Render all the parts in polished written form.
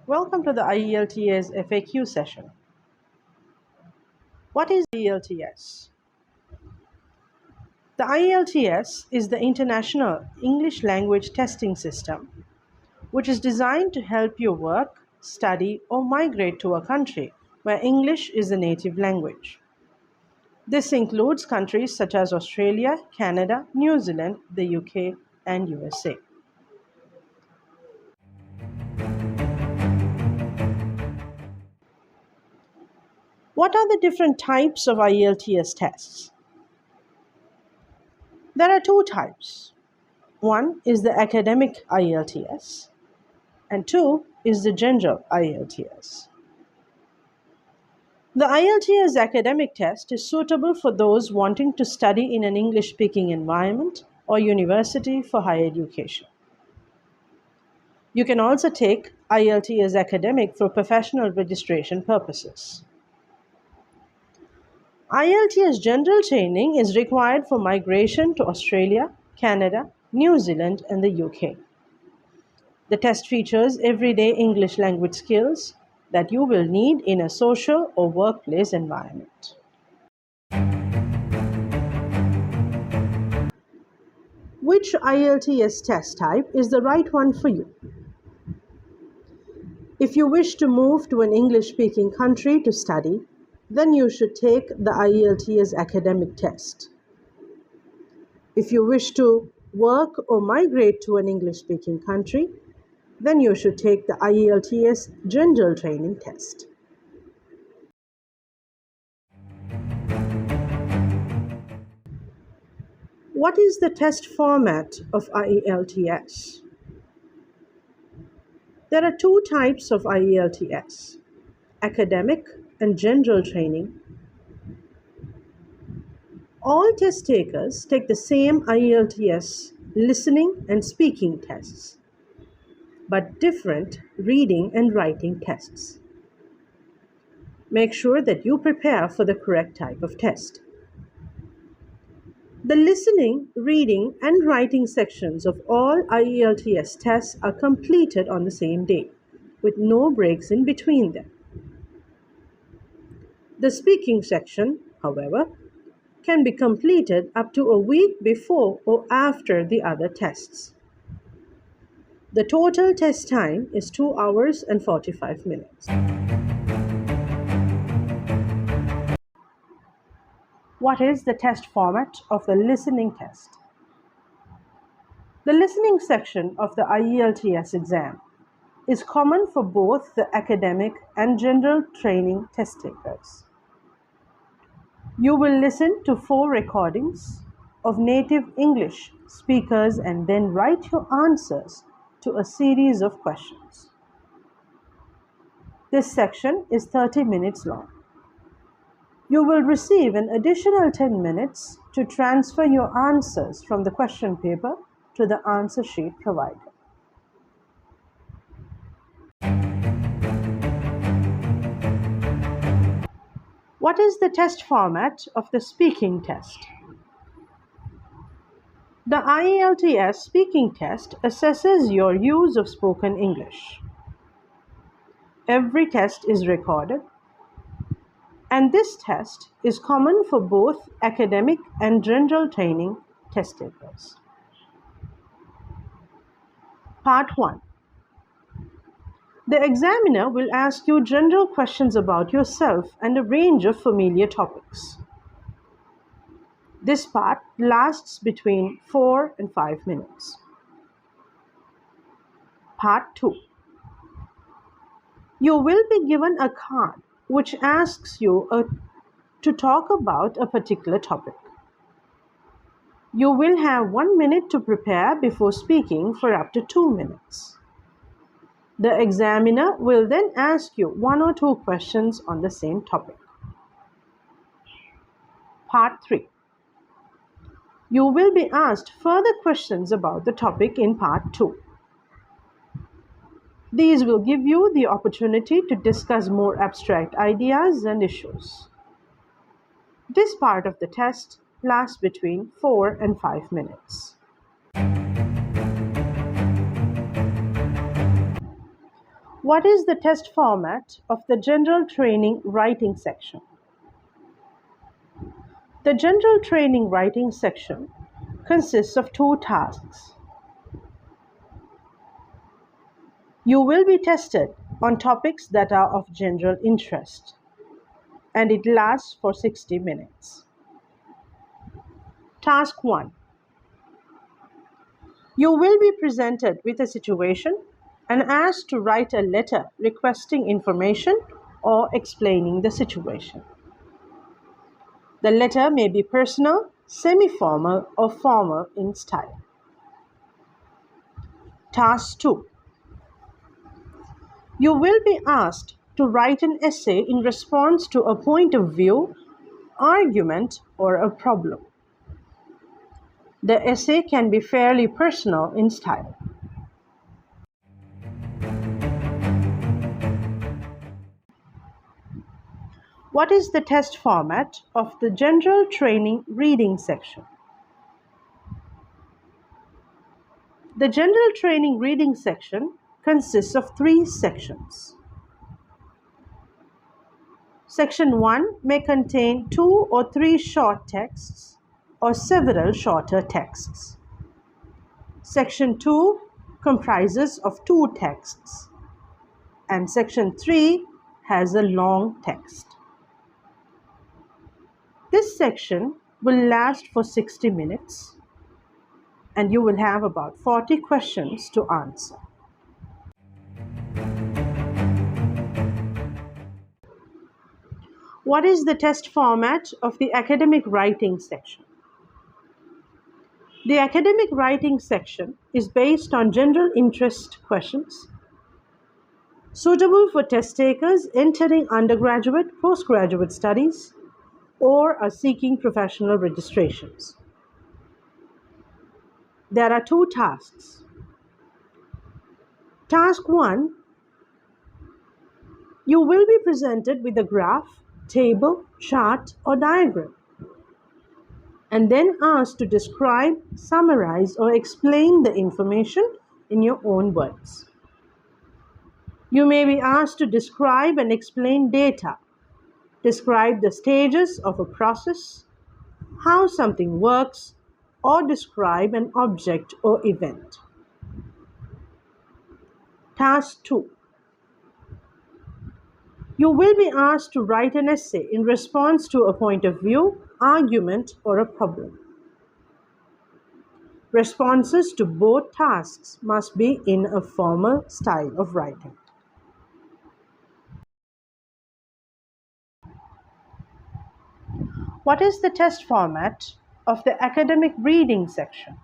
Welcome to the IELTS FAQ session. What is IELTS? The IELTS is the International English Language Testing System, which is designed to help you work, study, or migrate to a country where English is the native language. This includes countries such as Australia, Canada, New Zealand, the UK, and USA. What are the different types of IELTS tests? There are two types. One is the academic IELTS, and two is the general IELTS. The IELTS academic test is suitable for those wanting to study in an English-speaking environment or university for higher education. You can also take IELTS academic for professional registration purposes. IELTS general training is required for migration to Australia, Canada, New Zealand, and the UK. The test features everyday English language skills that you will need in a social or workplace environment. Which IELTS test type is the right one for you? If you wish to move to an English-speaking country to study, then you should take the IELTS academic test. If you wish to work or migrate to an English-speaking country, then you should take the IELTS general training test. What is the test format of IELTS? There are two types of IELTS, academic and general training. All test takers take the same IELTS listening and speaking tests, but different reading and writing tests. Make sure that you prepare for the correct type of test. The listening, reading, and writing sections of all IELTS tests are completed on the same day, with no breaks in between them. The speaking section, however, can be completed up to a week before or after the other tests. The total test time is 2 hours and 45 minutes. What is the test format of the listening test? The listening section of the IELTS exam is common for both the academic and general training test takers. You will listen to 4 recordings of native English speakers and then write your answers to a series of questions. This section is 30 minutes long. You will receive an additional 10 minutes to transfer your answers from the question paper to the answer sheet provided. What is the test format of the speaking test? The IELTS speaking test assesses your use of spoken English. Every test is recorded, and this test is common for both academic and general training test takers. Part 1. The examiner will ask you general questions about yourself and a range of familiar topics. This part lasts between 4 and 5 minutes. Part 2. You will be given a card which asks you to talk about a particular topic. You will have 1 minute to prepare before speaking for up to 2 minutes. The examiner will then ask you 1 or 2 questions on the same topic. Part 3. You will be asked further questions about the topic in Part 2. These will give you the opportunity to discuss more abstract ideas and issues. This part of the test lasts between 4 and 5 minutes. What is the test format of the general training writing section? The general training writing section consists of 2 tasks. You will be tested on topics that are of general interest, and it lasts for 60 minutes. Task 1. You will be presented with a situation and asked to write a letter requesting information or explaining the situation. The letter may be personal, semi-formal, or formal in style. Task 2. You will be asked to write an essay in response to a point of view, argument, or a problem. The essay can be fairly personal in style. What is the test format of the general training reading section? The general training reading section consists of 3 sections. Section 1 may contain 2 or 3 short texts or several shorter texts. Section 2 comprises of 2 texts, and Section 3 has a long text. This section will last for 60 minutes, and you will have about 40 questions to answer. What is the test format of the academic writing section? The academic writing section is based on general interest questions suitable for test takers entering undergraduate, postgraduate studies, or are seeking professional registrations. There are 2 tasks. Task 1, you will be presented with a graph, table, chart, or diagram, and then asked to describe, summarize, or explain the information in your own words. You may be asked to describe and explain data, describe the stages of a process, how something works, or describe an object or event. Task 2. You will be asked to write an essay in response to a point of view, argument, or a problem. Responses to both tasks must be in a formal style of writing. What is the test format of the academic reading section?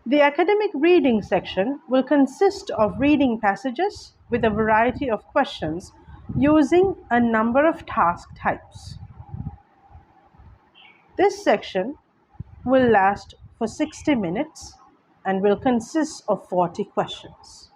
The academic reading section will consist of reading passages with a variety of questions using a number of task types. This section will last for 60 minutes and will consist of 40 questions.